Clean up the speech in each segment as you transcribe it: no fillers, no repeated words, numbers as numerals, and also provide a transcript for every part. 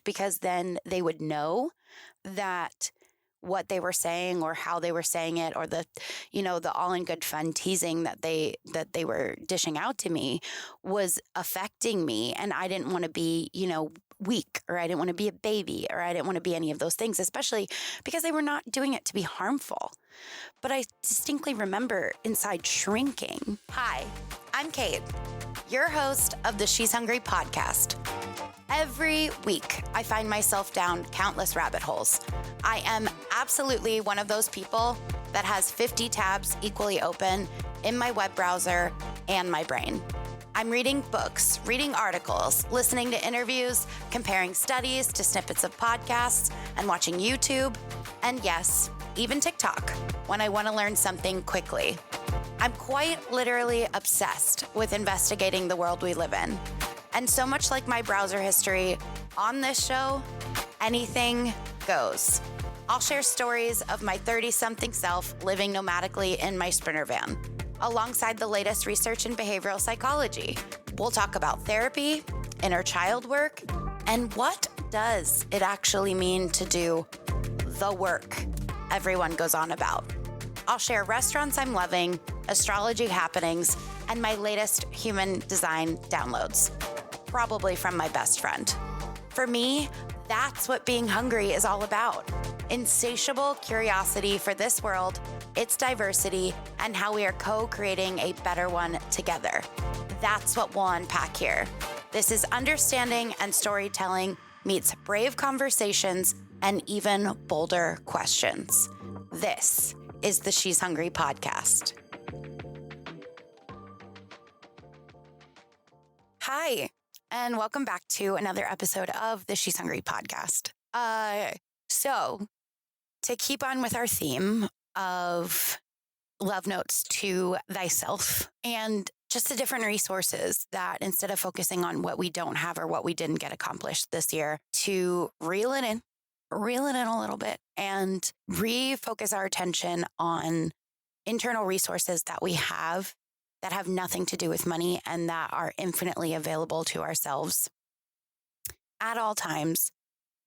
because then they would know that what they were saying or how they were saying it, or the all in good fun teasing that they were dishing out to me was affecting me. And I didn't want to be, weak, or I didn't want to be a baby, or I didn't want to be any of those things, especially because they were not doing it to be harmful. But I distinctly remember inside shrinking. Hi, I'm Kate, your host of the She's Hungry podcast. Every week, I find myself down countless rabbit holes. I am absolutely one of those people that has 50 tabs equally open in my web browser and my brain. I'm reading books, reading articles, listening to interviews, comparing studies to snippets of podcasts, and watching YouTube, and yes, even TikTok, when I want to learn something quickly. I'm quite literally obsessed with investigating the world we live in. And so much like my browser history, on this show, anything goes. I'll share stories of my 30-something self living nomadically in my Sprinter van, alongside the latest research in behavioral psychology. We'll talk about therapy, inner child work, and what does it actually mean to do the work everyone goes on about. I'll share restaurants I'm loving, astrology happenings, and my latest human design downloads, probably from my best friend. For me, that's what being hungry is all about. Insatiable curiosity for this world, its diversity, and how we are co-creating a better one together. That's what we'll unpack here. This is understanding and storytelling meets brave conversations and even bolder questions. This is the She's Hungry podcast. Hi, and welcome back to another episode of the She's Hungry podcast. So to keep on with our theme of love notes to thyself and just the different resources that instead of focusing on what we don't have or what we didn't get accomplished this year, to reel it in a little bit and refocus our attention on internal resources that we have that have nothing to do with money and that are infinitely available to ourselves at all times,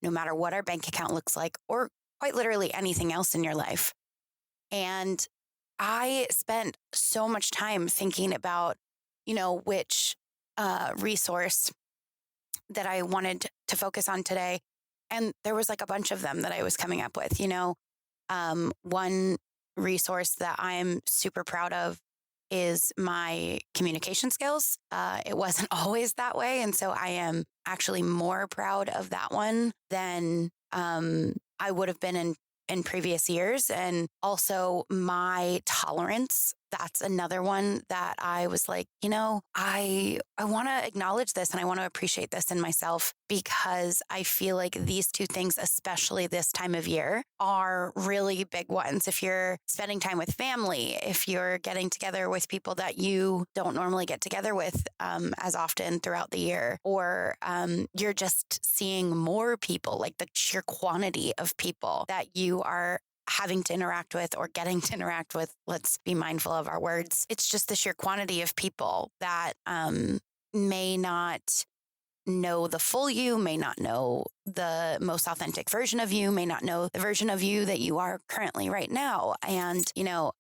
no matter what our bank account looks like, or quite literally anything else in your life. And I spent so much time thinking about, which resource that I wanted to focus on today. And there was like a bunch of them that I was coming up with, one resource that I'm super proud of is my communication skills. It wasn't always that way. And so I am actually more proud of that one than I would have been in previous years. And also my tolerance. That's another one that I was like, I want to acknowledge this and I want to appreciate this in myself, because I feel like these two things, especially this time of year, are really big ones. If you're spending time with family, if you're getting together with people that you don't normally get together with as often throughout the year, or you're just seeing more people, like the sheer quantity of people that you are having to interact with or getting to interact with. Let's be mindful of our words. It's just the sheer quantity of people that may not know the full you, may not know the most authentic version of you, may not know the version of you that you are currently right now. And,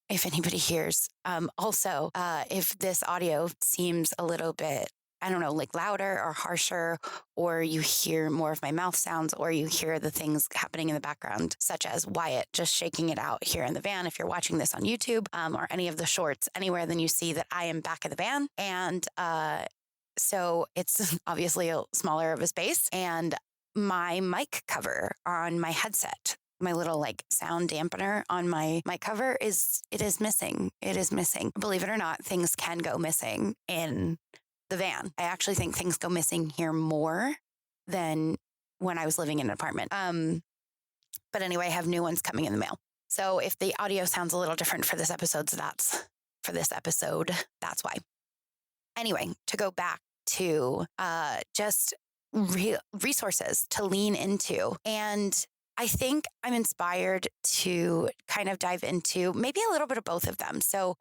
if anybody hears, also, if this audio seems a little bit, like louder or harsher, or you hear more of my mouth sounds, or you hear the things happening in the background, such as Wyatt just shaking it out here in the van. If you're watching this on YouTube or any of the shorts, anywhere, then you see that I am back in the van. And so it's obviously a smaller of a space. And my mic cover on my headset, my little sound dampener on my mic cover is missing. It is missing. Believe it or not, things can go missing in the van. I actually think things go missing here more than when I was living in an apartment. But anyway, I have new ones coming in the mail. So if the audio sounds a little different for this episode, that's why. Anyway, to go back to just resources to lean into. And I think I'm inspired to kind of dive into maybe a little bit of both of them. So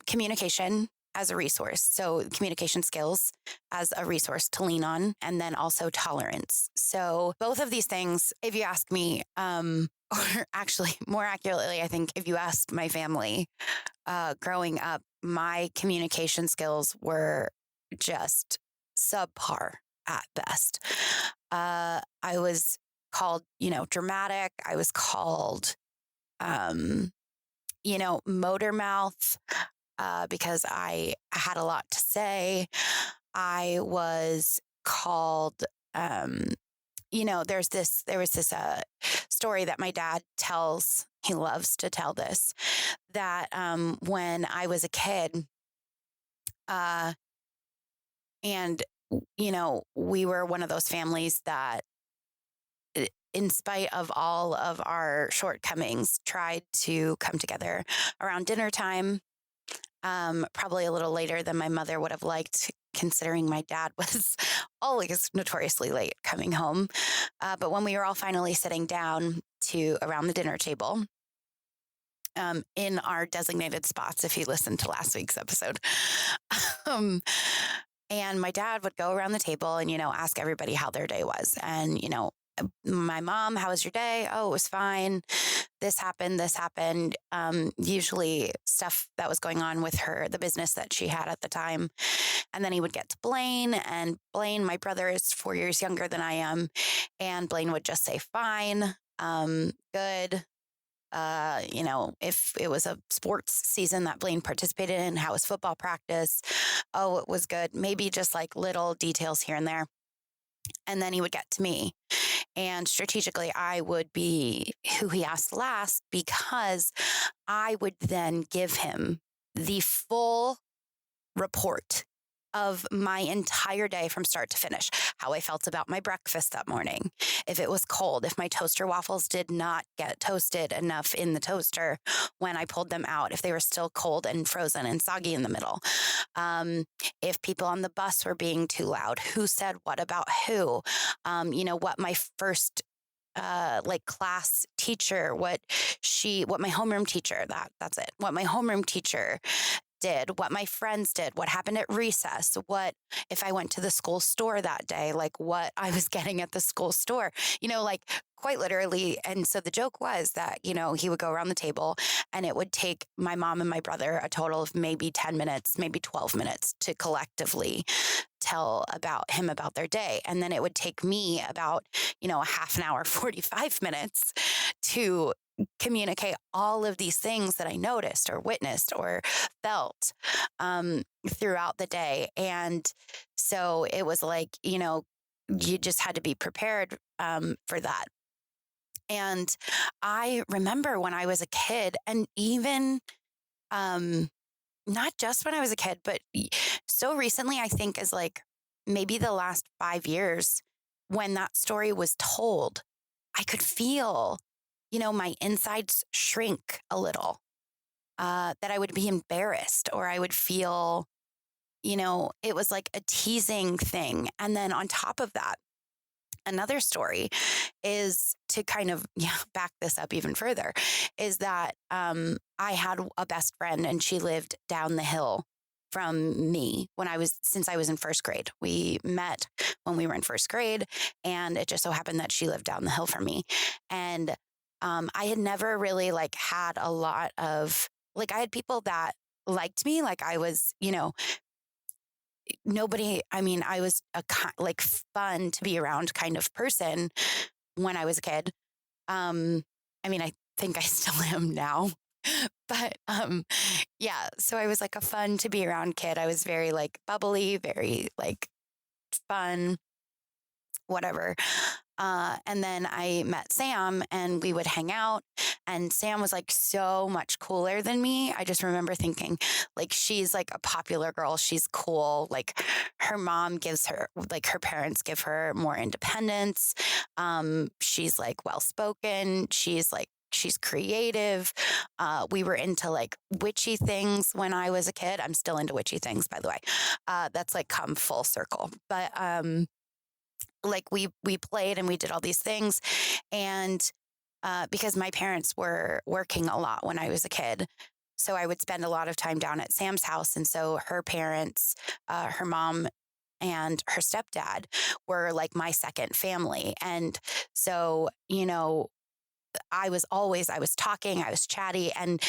communication as a resource. So communication skills as a resource to lean on, and then also tolerance. So both of these things, if you ask me, or actually more accurately, I think if you asked my family growing up, my communication skills were just subpar at best. I was called, dramatic. I was called, motor mouth because I had a lot to say. I was called, there was this story that my dad tells. He loves to tell this, that when I was a kid, and, we were one of those families that, in spite of all of our shortcomings, tried to come together around dinner time, probably a little later than my mother would have liked, considering my dad was always notoriously late coming home. But when we were all finally sitting down to around the dinner table, in our designated spots, if you listened to last week's episode, and my dad would go around the table and, ask everybody how their day was. And, my mom, how was your day? Oh, it was fine. This happened. Usually stuff that was going on with her, the business that she had at the time. And then he would get to Blaine, and Blaine, my brother, is 4 years younger than I am. And Blaine would just say, fine, good. If it was a sports season that Blaine participated in, how was football practice? Oh, it was good. Maybe just like little details here and there. And then he would get to me. And strategically, I would be who he asked last, because I would then give him the full report of my entire day from start to finish, how I felt about my breakfast that morning, if it was cold, if my toaster waffles did not get toasted enough in the toaster when I pulled them out, if they were still cold and frozen and soggy in the middle, if people on the bus were being too loud, who said what about who, what my first class teacher, what my homeroom teacher, that's it, what my homeroom teacher did, what my friends did, what happened at recess, what if I went to the school store that day, like what I was getting at the school store, quite literally. And so the joke was that, he would go around the table and it would take my mom and my brother a total of maybe 10 minutes, maybe 12 minutes to collectively tell him about their day. And then it would take me about, a half an hour, 45 minutes to communicate all of these things that I noticed or witnessed or felt throughout the day. And so it was like, you just had to be prepared for that. And I remember when I was a kid, and even not just when I was a kid, but so recently, I think is like maybe the last 5 years, when that story was told, I could feel, my insides shrink a little, that I would be embarrassed, or I would feel, it was like a teasing thing. And then on top of that, another story is to kind of back this up even further, is that I had a best friend, and she lived down the hill from me since I was in first grade. We met when we were in first grade, and it just so happened that she lived down the hill from me. And I had never really had a lot of, I had people that liked me. I was, nobody, I was a fun to be around kind of person when I was a kid. I think I still am now, but so I was a fun to be around kid. I was very bubbly, very fun, whatever. And then I met Sam, and we would hang out, and Sam was so much cooler than me. I just remember thinking she's a popular girl. She's cool. Her mom gives her, her parents give her more independence. She's well-spoken. She's creative. We were into witchy things when I was a kid. I'm still into witchy things, by the way. That's come full circle. But, we played and we did all these things. And because my parents were working a lot when I was a kid, so I would spend a lot of time down at Sam's house. And so her parents, her mom and her stepdad were like my second family. And so, I was talking, I was chatty, and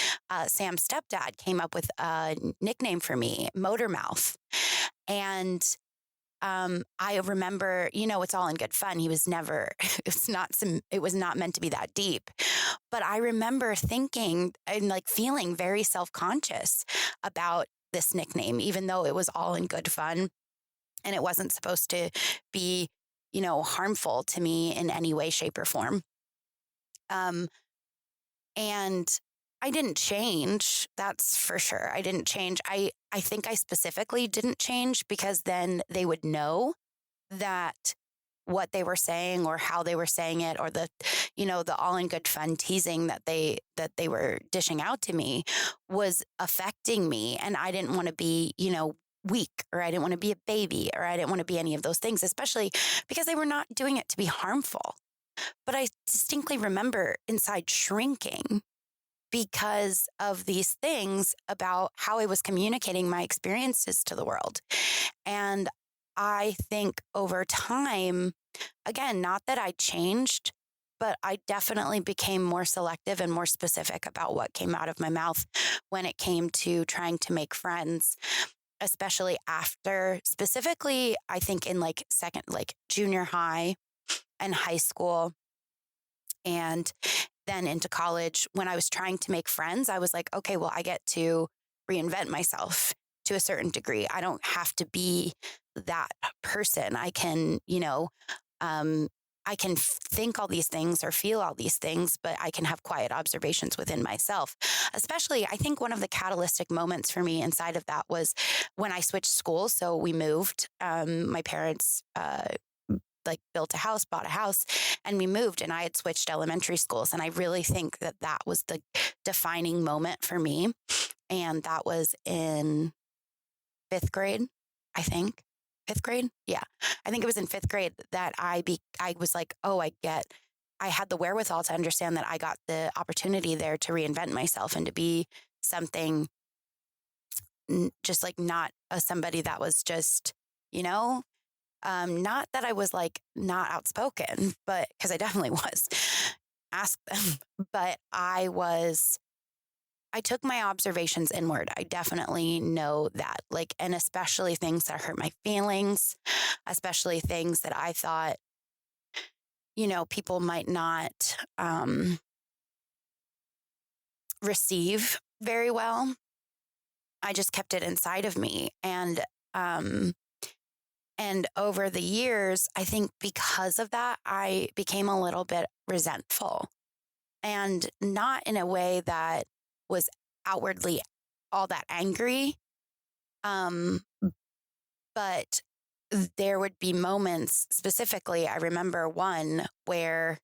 Sam's stepdad came up with a nickname for me, Motor Mouth. And I remember, it's all in good fun. He was never, it was not meant to be that deep. But I remember thinking and like feeling very self-conscious about this nickname, even though it was all in good fun and it wasn't supposed to be, harmful to me in any way, shape, or form. And I didn't change. That's for sure. I didn't change. I think I specifically didn't change because then they would know that what they were saying or how they were saying it, or the all in good fun teasing that they were dishing out to me was affecting me. And I didn't want to be, weak, or I didn't want to be a baby, or I didn't want to be any of those things, especially because they were not doing it to be harmful. But I distinctly remember inside shrinking because of these things about how I was communicating my experiences to the world. And I think over time, again, not that I changed, but I definitely became more selective and more specific about what came out of my mouth when it came to trying to make friends, especially after, specifically, I think in like junior high and high school, and then into college. When I was trying to make friends, I was like, okay, well, I get to reinvent myself to a certain degree. I don't have to be that person. I can, I can think all these things or feel all these things, but I can have quiet observations within myself. Especially, I think one of the catalytic moments for me inside of that was when I switched schools. So we moved. My parents buight a house, bought a house, and we moved, and I had switched elementary schools. And I really think that was the defining moment for me. And that was in fifth grade, I think. Fifth grade? Yeah. I think it was in fifth grade that I was like, oh, I had the wherewithal to understand that I got the opportunity there to reinvent myself and to be something just like not somebody that was just, not that I was like not outspoken, but because I definitely was. Ask them. But I took my observations inward. I definitely know that, and especially things that hurt my feelings, especially things that I thought, people might not receive very well. I just kept it inside of me. And over the years, I think because of that, I became a little bit resentful, and not in a way that was outwardly all that angry. But there would be moments, specifically, I remember one where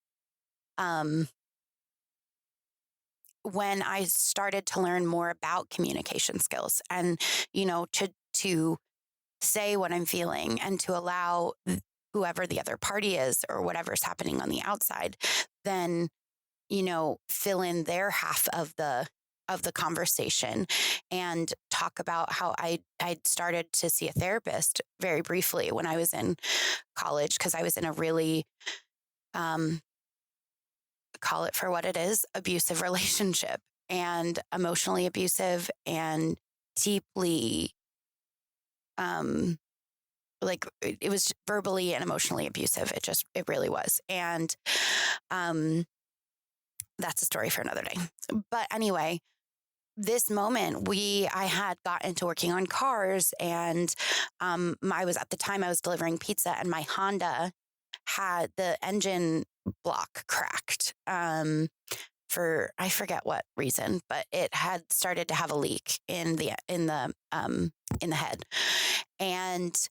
when I started to learn more about communication skills and, to say what I'm feeling and to allow whoever the other party is or whatever's happening on the outside, then, fill in their half of the conversation and talk about how I'd started to see a therapist very briefly when I was in college, because I was in a really, call it for what it is, abusive relationship, and emotionally abusive and deeply, it was verbally and emotionally abusive. It really was. And, that's a story for another day. But anyway, this moment, I had got into working on cars, and at the time I was delivering pizza, and my Honda had the engine block cracked for I forget what reason, but it had started to have a leak in the head, and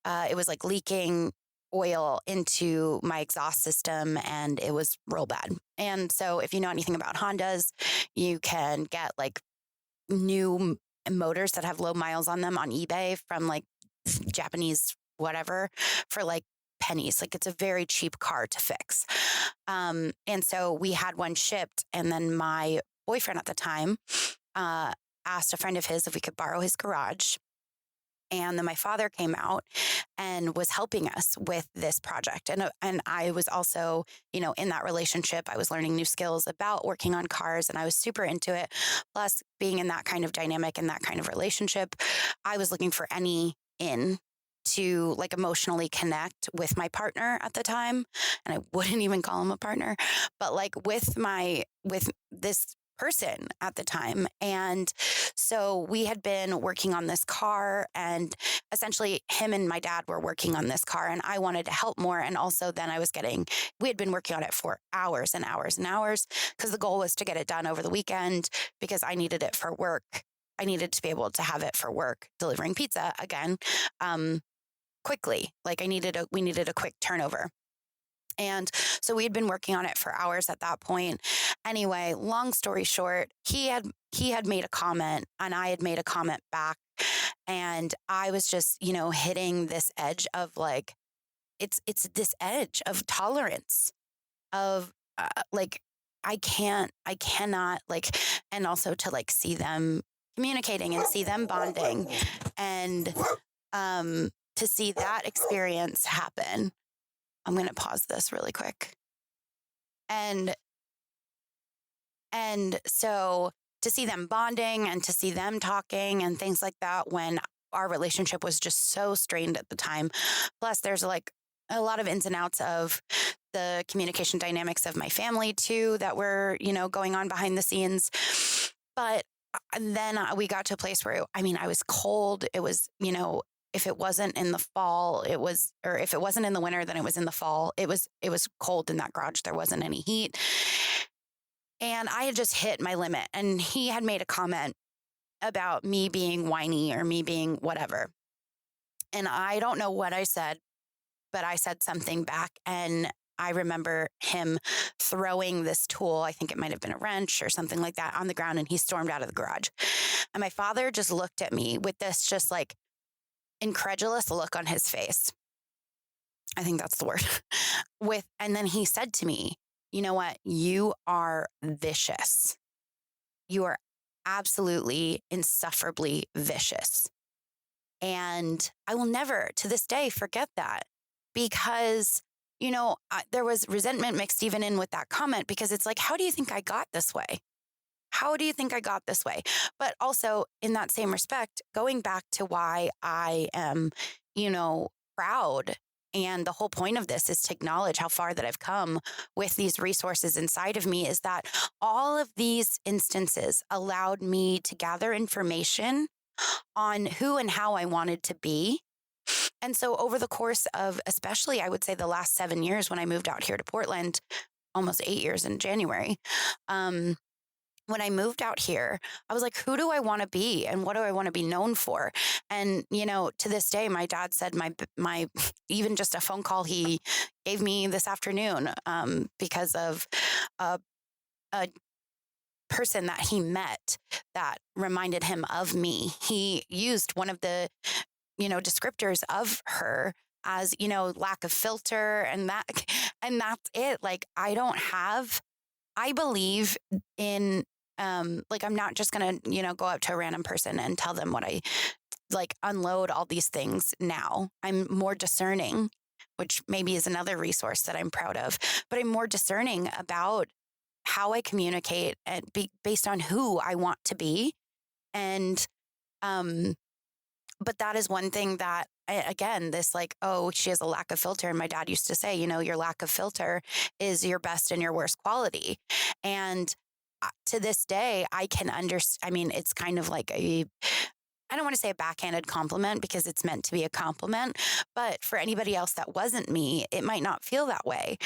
it was like leaking oil into my exhaust system, and it was real bad. And so if you know anything about Hondas, you can get like new motors that have low miles on them on eBay from like Japanese whatever for like pennies. Like it's a very cheap car to fix. And so we had one shipped, and then my boyfriend at the time asked a friend of his if we could borrow his garage. And then my father came out and was helping us with this project. And I was also, in that relationship, I was learning new skills about working on cars, and I was super into it. Plus, being in that kind of dynamic and that kind of relationship, I was looking for any in to like emotionally connect with my partner at the time. And I wouldn't even call him a partner, but like with this person at the time. And so we had been working on this car, and essentially him and my dad were working on this car, and I wanted to help more. And also then we had been working on it for hours and hours and hours, because the goal was to get it done over the weekend, because I needed it for work. I needed to be able to have it for work, delivering pizza again, quickly. Like we needed a quick turnover. And so we had been working on it for hours at that point. Anyway, long story short, he had made a comment, and I had made a comment back. And I was just, hitting this edge of like, it's this edge of tolerance of like, I cannot like, and also to like see them communicating and see them bonding, and to see that experience happen. I'm going to pause this really quick. And so to see them bonding and to see them talking and things like that, when our relationship was just so strained at the time. Plus there's like a lot of ins and outs of the communication dynamics of my family too, that were, going on behind the scenes. But then we got to a place where, I was cold. It was, if it wasn't in the fall, or if it wasn't in the winter, then it was in the fall. It was cold in that garage. There wasn't any heat. And I had just hit my limit. And he had made a comment about me being whiny or me being whatever. And I don't know what I said, but I said something back. And I remember him throwing this tool, I think it might have been a wrench or something like that, on the ground, and he stormed out of the garage. And my father just looked at me with this just like incredulous look on his face. I think that's the word. And then he said to me, "You know what? You are vicious. You are absolutely insufferably vicious." And I will never to this day forget that, because, there was resentment mixed even in with that comment, because it's like, how do you think I got this way? How do you think I got this way? But also in that same respect, going back to why I am, proud. And the whole point of this is to acknowledge how far that I've come with these resources inside of me, is that all of these instances allowed me to gather information on who and how I wanted to be. And so over the course of, especially, I would say the last 7 years, when I moved out here to Portland, almost 8 years in January, when I moved out here, I was like, who do I want to be and what do I want to be known for? And, to this day, my dad said my even just a phone call he gave me this afternoon, because of a person that he met that reminded him of me. He used one of the, descriptors of her as, lack of filter, and that's it. Like, I believe in, like, I'm not just going to, go up to a random person and tell them what I like, unload all these things now. I'm more discerning, which maybe is another resource that I'm proud of, but I'm more discerning about how I communicate and based on who I want to be. And, but that is one thing that, again, this like, oh, she has a lack of filter. And my dad used to say, your lack of filter is your best and your worst quality. And to this day, I can understand. It's kind of like I don't want to say a backhanded compliment, because it's meant to be a compliment. But for anybody else that wasn't me, it might not feel that way,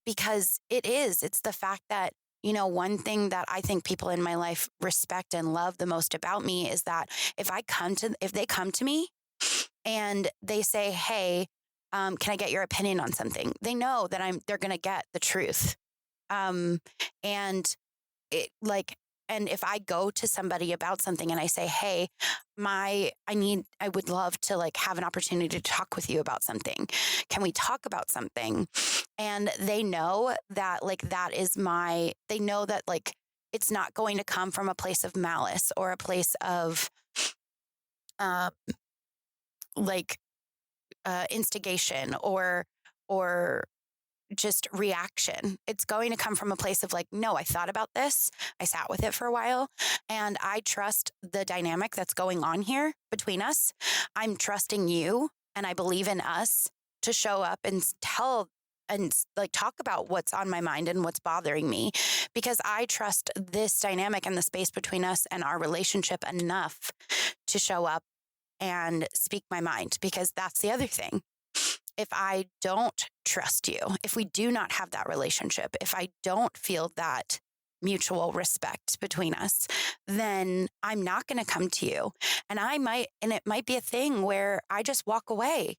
because it's the fact that, one thing that I think people in my life respect and love the most about me is that if they come to me and they say, hey, can I get your opinion on something? They know that they're going to get the truth. And if I go to somebody about something and I say, hey, I would love to like have an opportunity to talk with you about something. Can we talk about something? And they know that like, they know that like, it's not going to come from a place of malice or a place of uh, like instigation or just reaction. It's going to come from a place of like, no, I thought about this. I sat with it for a while and I trust the dynamic that's going on here between us. I'm trusting you and I believe in us to show up and tell and like talk about what's on my mind and what's bothering me, because I trust this dynamic and the space between us and our relationship enough to show up and speak my mind. Because that's the other thing. If I don't trust you, if we do not have that relationship, if I don't feel that mutual respect between us, then I'm not going to come to you. And it might be a thing where I just walk away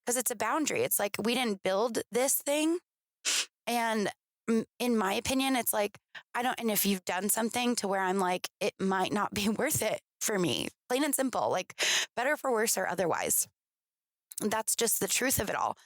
because it's a boundary. It's like, we didn't build this thing. And in my opinion, it's like, and if you've done something to where I'm like, it might not be worth it for me, plain and simple, like better for worse or otherwise. That's just the truth of it all.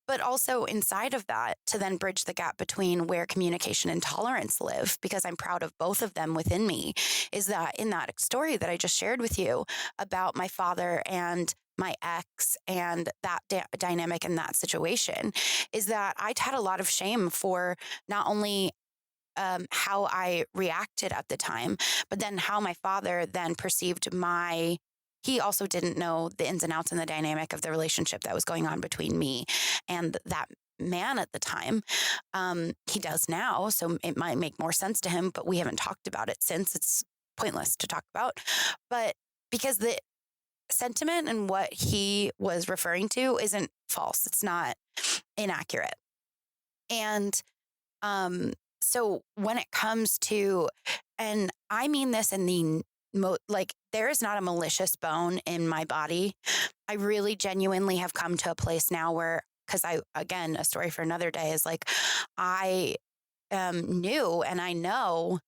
But also inside of that, to then bridge the gap between where communication and tolerance live, because I'm proud of both of them within me, is that in that story that I just shared with you about my father and my ex and that dynamic in that situation, is that I'd had a lot of shame for not only how I reacted at the time, but then how my father then perceived he also didn't know the ins and outs and the dynamic of the relationship that was going on between me and that man at the time. He does now, so it might make more sense to him, but we haven't talked about it since. It's pointless to talk about. But because the sentiment and what he was referring to isn't false, it's not inaccurate. And so when it comes to, and I mean this in the there is not a malicious bone in my body. I really genuinely have come to a place now where, because again, a story for another day is like, I knew and I know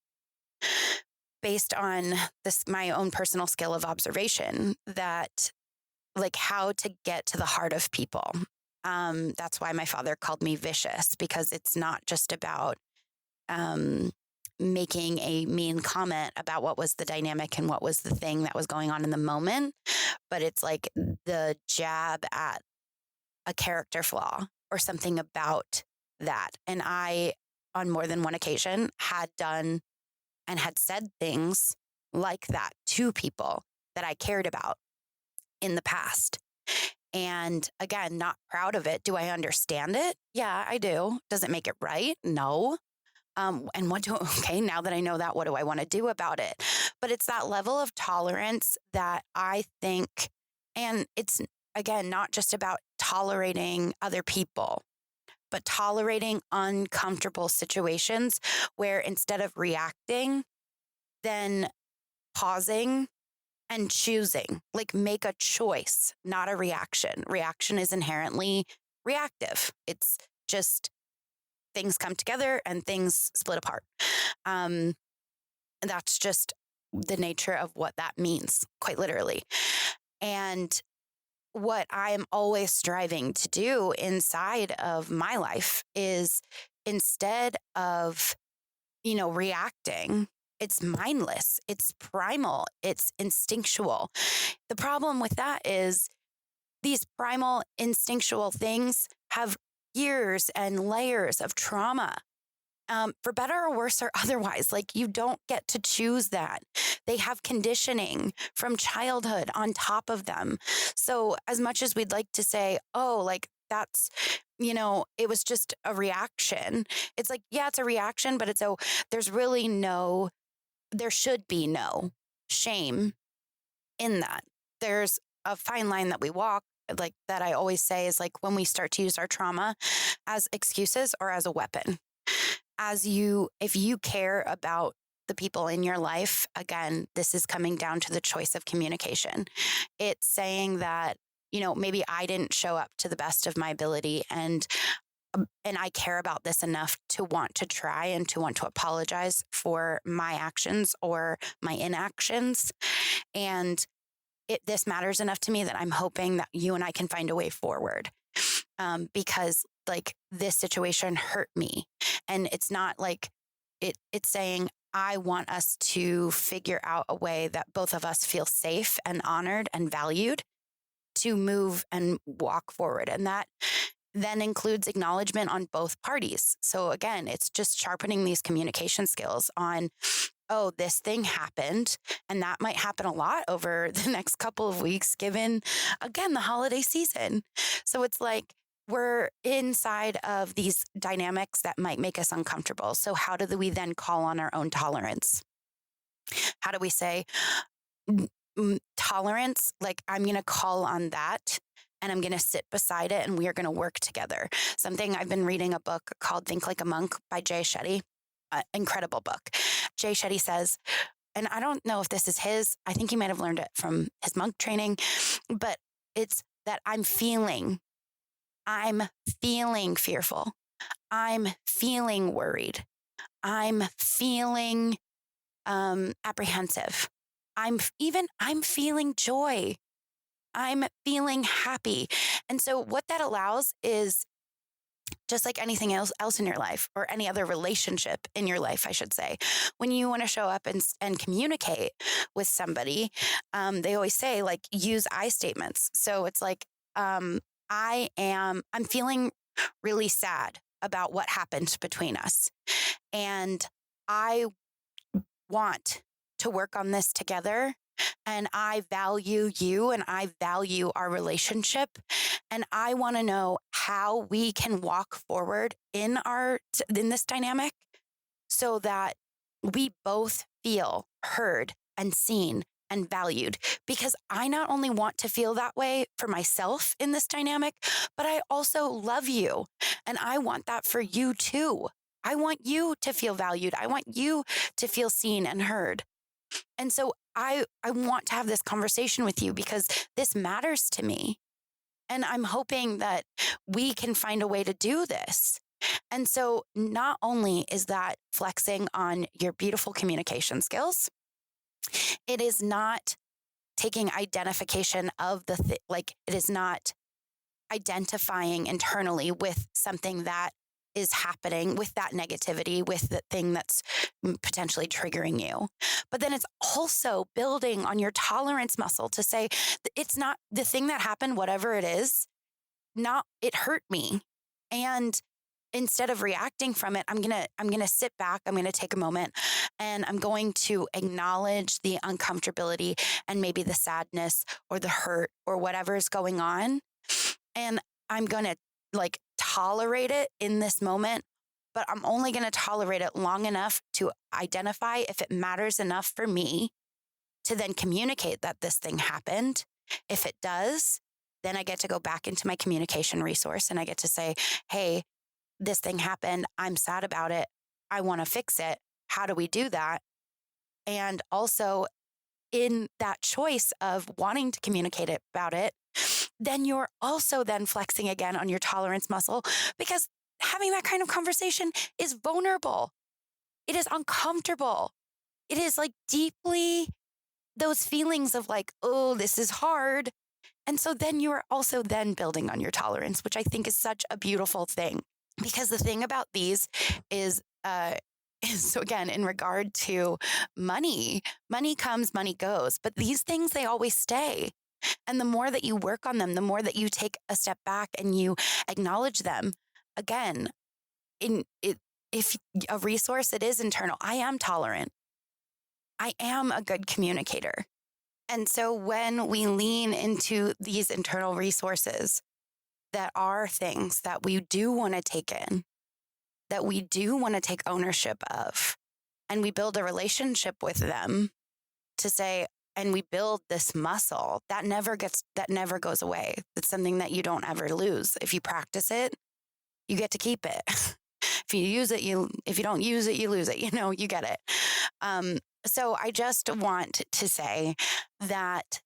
based on my own personal skill of observation that like how to get to the heart of people. That's why my father called me vicious, because it's not just about making a mean comment about what was the dynamic and what was the thing that was going on in the moment, but it's like the jab at a character flaw or something about that. And I, on more than one occasion, had done and had said things like that to people that I cared about in the past. And again, not proud of it. Do I understand it? Yeah, I do. Does it make it right? No. And now that I know that, what do I want to do about it? But it's that level of tolerance that I think, and it's again, not just about tolerating other people, but tolerating uncomfortable situations where instead of reacting, then pausing and choosing, like make a choice, not a reaction. Reaction is inherently reactive. It's just things come together and things split apart. That's just the nature of what that means, quite literally. And what I'm always striving to do inside of my life is, instead of, reacting, it's mindless, it's primal, it's instinctual. The problem with that is these primal instinctual things have years and layers of trauma, for better or worse or otherwise. Like, you don't get to choose that. They have conditioning from childhood on top of them. So as much as we'd like to say, oh, like that's, it was just a reaction. It's like, yeah, it's a reaction, but there should be no shame in that. There's a fine line that we walk, like that I always say, is like when we start to use our trauma as excuses or as a weapon. If you care about the people in your life, again, this is coming down to the choice of communication. It's saying that, maybe I didn't show up to the best of my ability, and I care about this enough to want to try and to want to apologize for my actions or my inactions. And this matters enough to me that I'm hoping that you and I can find a way forward. Because like this situation hurt me. And it's not like it's saying, I want us to figure out a way that both of us feel safe and honored and valued to move and walk forward. And that then includes acknowledgement on both parties. So again, it's just sharpening these communication skills on, oh, this thing happened. And that might happen a lot over the next couple of weeks, given, again, the holiday season. So it's like we're inside of these dynamics that might make us uncomfortable. So how do we then call on our own tolerance? How do we say, tolerance, like I'm going to call on that and I'm going to sit beside it and we are going to work together. Something I've been reading a book called Think Like a Monk by Jay Shetty. Incredible book. Jay Shetty says, and I don't know if this is his, I think he might have learned it from his monk training, but it's that I'm feeling fearful. I'm feeling worried. I'm feeling apprehensive. I'm feeling joy. I'm feeling happy. And so what that allows is, just like anything else in your life, or any other relationship in your life, I should say, when you want to show up and communicate with somebody, they always say, like, use I statements. So it's like, I'm feeling really sad about what happened between us. And I want to work on this together. And I value you and I value our relationship. And I want to know how we can walk forward in this dynamic so that we both feel heard and seen and valued. Because I not only want to feel that way for myself in this dynamic, but I also love you. And I want that for you too. I want you to feel valued. I want you to feel seen and heard. And so I want to have this conversation with you because this matters to me. And I'm hoping that we can find a way to do this. And so not only is that flexing on your beautiful communication skills, it is not taking identification of it is not identifying internally with something that is happening, with that negativity, with the thing that's potentially triggering you. But then it's also building on your tolerance muscle to say, it's not the thing that happened, whatever it is, it hurt me. And instead of reacting from it, I'm going to sit back, I'm going to take a moment, and I'm going to acknowledge the uncomfortability and maybe the sadness or the hurt or whatever is going on. And I'm going to tolerate it in this moment, but I'm only going to tolerate it long enough to identify if it matters enough for me to then communicate that this thing happened. If it does, then I get to go back into my communication resource and I get to say, hey, this thing happened. I'm sad about it. I want to fix it. How do we do that? And also in that choice of wanting to communicate about it, then you're also then flexing again on your tolerance muscle, because having that kind of conversation is vulnerable. It is uncomfortable. It is deeply those feelings of oh, this is hard. And so then you're also then building on your tolerance, which I think is such a beautiful thing. Because the thing about these is so again, in regard to money comes, money goes, but these things, they always stay. And the more that you work on them, the more that you take a step back and you acknowledge them, again, if a resource, it is internal. I am tolerant. I am a good communicator. And so when we lean into these internal resources that are things that we do want to take in, that we do want to take ownership of, and we build a relationship with them to say, and we build this muscle that never goes away. It's something that you don't ever lose. If you practice it, you get to keep it. If you use it, if you don't use it, you lose it. You get it. So I just want to say that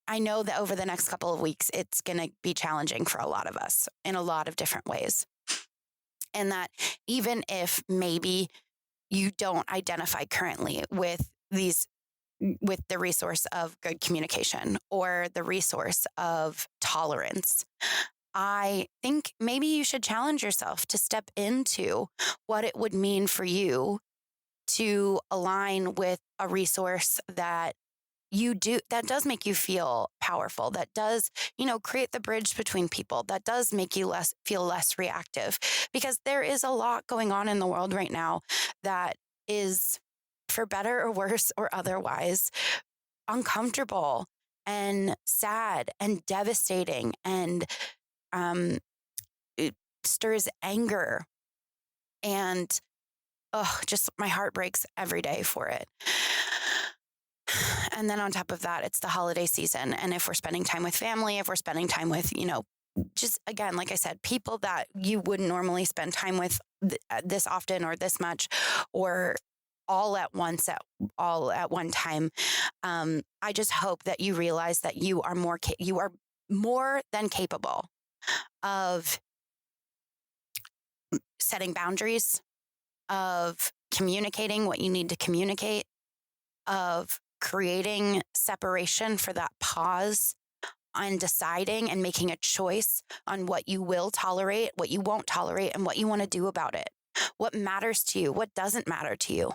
I know that over the next couple of weeks, it's going to be challenging for a lot of us in a lot of different ways. And that even if maybe you don't identify currently with the resource of good communication or the resource of tolerance, I think maybe you should challenge yourself to step into what it would mean for you to align with a resource that that does make you feel powerful, that does, create the bridge between people, that does make you feel less reactive, because there is a lot going on in the world right now that is, for better or worse or otherwise, uncomfortable and sad and devastating, and it stirs anger, and just my heart breaks every day for it. And then on top of that, it's the holiday season. And if we're spending time with family, if we're spending time with, just again, like I said, people that you wouldn't normally spend time with this often or this much, or all at once, all at one time. I just hope that you realize that you are more than capable of setting boundaries, of communicating what you need to communicate, of creating separation for that pause, on deciding and making a choice on what you will tolerate, what you won't tolerate, and what you want to do about it. What matters to you, what doesn't matter to you,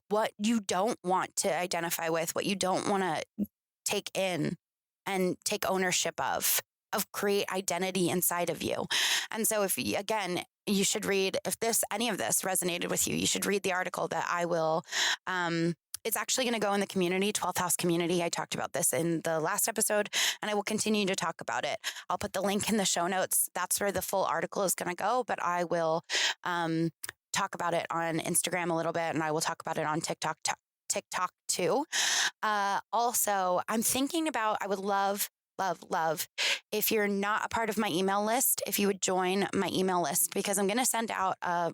what you don't want to identify with, what you don't want to take in and take ownership of create identity inside of you. And so you should read, if any of this resonated with you, you should read the article that I will, it's actually going to go in the community, 12th House community. I talked about this in the last episode, and I will continue to talk about it. I'll put the link in the show notes. That's where the full article is going to go, but I will talk about it on Instagram a little bit, and I will talk about it on TikTok too. Also, I'm thinking about, I would love if you're not a part of my email list, if you would join my email list, because I'm going to send out a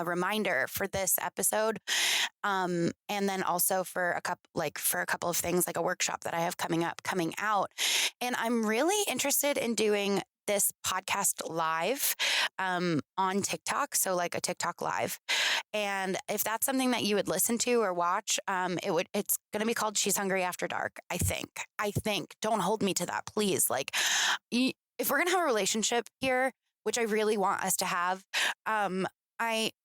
reminder for this episode. And then also for a couple of things, like a workshop that I have coming out. And I'm really interested in doing this podcast live on TikTok. So like a TikTok live. And if that's something that you would listen to or watch, it's going to be called She's Hungry After Dark. I think, don't hold me to that, please. Like, if we're going to have a relationship here, which I really want us to have,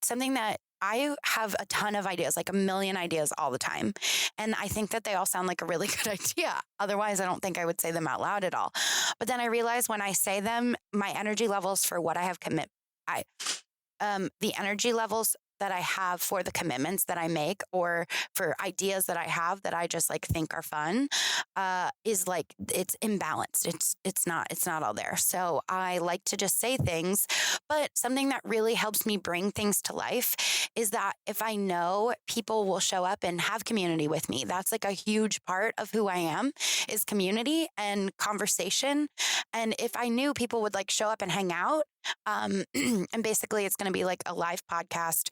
something that I have a ton of ideas, like a million ideas all the time. And I think that they all sound like a really good idea. Otherwise, I don't think I would say them out loud at all. But then I realize when I say them, my energy levels for what I have the energy levels that I have for the commitments that I make, or for ideas that I have that I just like think are fun, is like, it's imbalanced. It's not all there. So I like to just say things, but something that really helps me bring things to life is that if I know people will show up and have community with me, that's like a huge part of who I am, is community and conversation. And if I knew people would like show up and hang out, and basically it's going to be like a live podcast,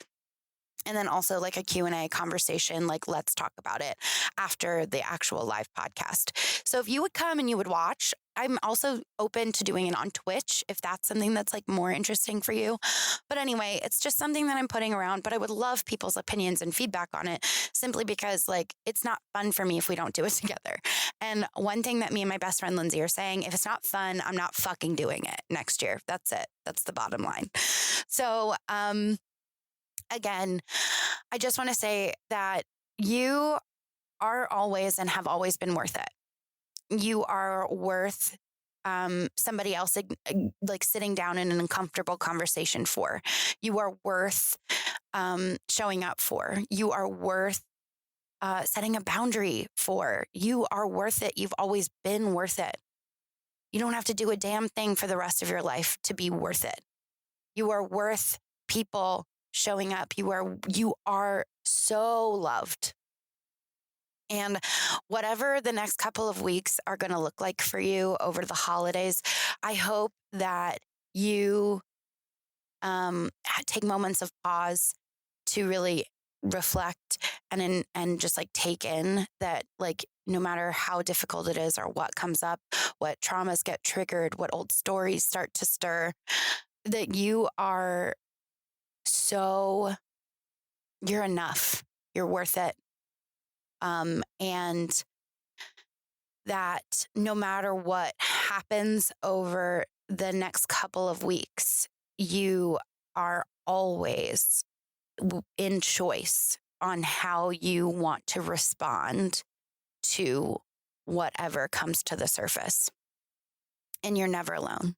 and then also like a Q&A conversation, like let's talk about it after the actual live podcast. So if you would come and you would watch, I'm also open to doing it on Twitch if that's something that's like more interesting for you. But anyway, it's just something that I'm putting around, but I would love people's opinions and feedback on it, simply because like it's not fun for me if we don't do it together. And one thing that me and my best friend Lindsay are saying, if it's not fun, I'm not fucking doing it next year. That's it. That's the bottom line. So, again, I just want to say that you are always and have always been worth it. You are worth somebody else like sitting down in an uncomfortable conversation for. You are worth showing up for. You are worth setting a boundary for. You are worth it. You've always been worth it. You don't have to do a damn thing for the rest of your life to be worth it. You are worth people showing up. You are so loved. And whatever the next couple of weeks are going to look like for you over the holidays, I hope that you take moments of pause to really reflect and just like take in that, like, no matter how difficult it is or what comes up, what traumas get triggered, what old stories start to stir, that you're enough. You're worth it. And that no matter what happens over the next couple of weeks, you are always in choice on how you want to respond to whatever comes to the surface. And you're never alone,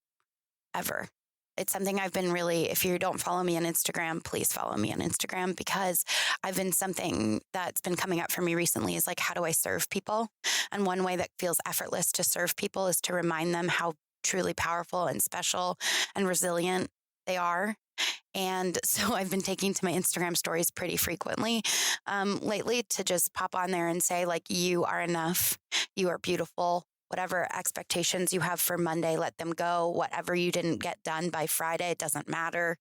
ever. It's something I've been really, if you don't follow me on Instagram, please follow me on Instagram, because something that's been coming up for me recently is like, how do I serve people? And one way that feels effortless to serve people is to remind them how truly powerful and special and resilient they are. And so I've been taking to my Instagram stories pretty frequently lately to just pop on there and say, like, you are enough. You are beautiful. Whatever expectations you have for Monday, let them go. Whatever you didn't get done by Friday, it doesn't matter.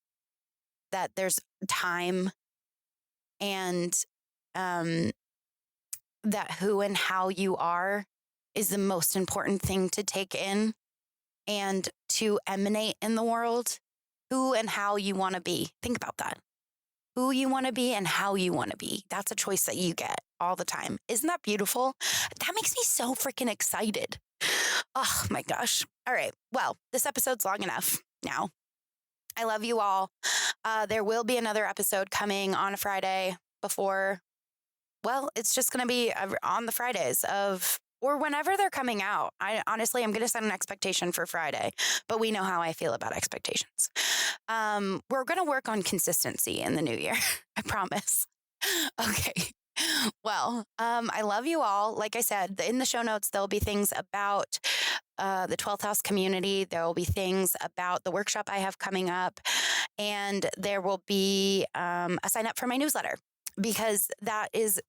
That there's time, and that who and how you are is the most important thing to take in and to emanate in the world. Who and how you want to be. Think about that. Who you want to be and how you want to be. That's a choice that you get all the time. Isn't that beautiful? That makes me so freaking excited. Oh my gosh. All right. Well, this episode's long enough now. I love you all. There will be another episode coming on a Friday before, well, it's just going to be on the Fridays or whenever they're coming out. I'm going to set an expectation for Friday, but we know how I feel about expectations. We're going to work on consistency in the new year. I promise. Okay. Well, I love you all. Like I said, in the show notes, there'll be things about the 12th house community. There will be things about the workshop I have coming up, and there will be a sign up for my newsletter, because that is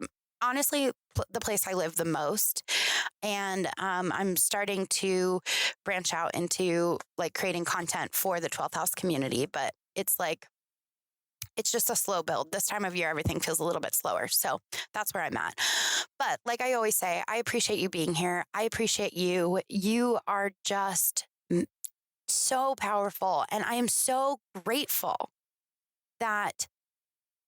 honestly the place I live the most. And I'm starting to branch out into like creating content for the 12th house community, but it's just a slow build. This time of year, everything feels a little bit slower. So that's where I'm at. But like I always say, I appreciate you being here. I appreciate you. You are just so powerful. And I am so grateful that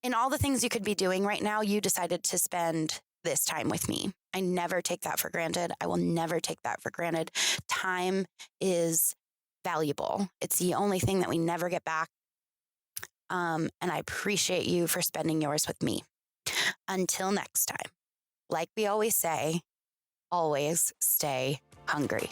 in all the things you could be doing right now, you decided to spend this time with me. I never take that for granted. I will never take that for granted. Time is valuable. It's the only thing that we never get back. And I appreciate you for spending yours with me. Until next time, like we always say, always stay hungry.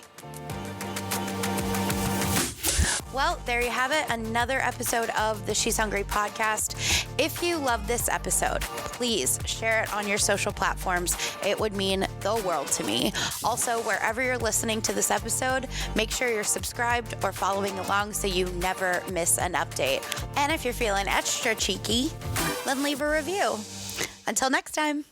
Well, there you have it. Another episode of the She's Hungry podcast. If you love this episode, please share it on your social platforms. It would mean the world to me. Also, wherever you're listening to this episode, make sure you're subscribed or following along so you never miss an update. And if you're feeling extra cheeky, then leave a review. Until next time.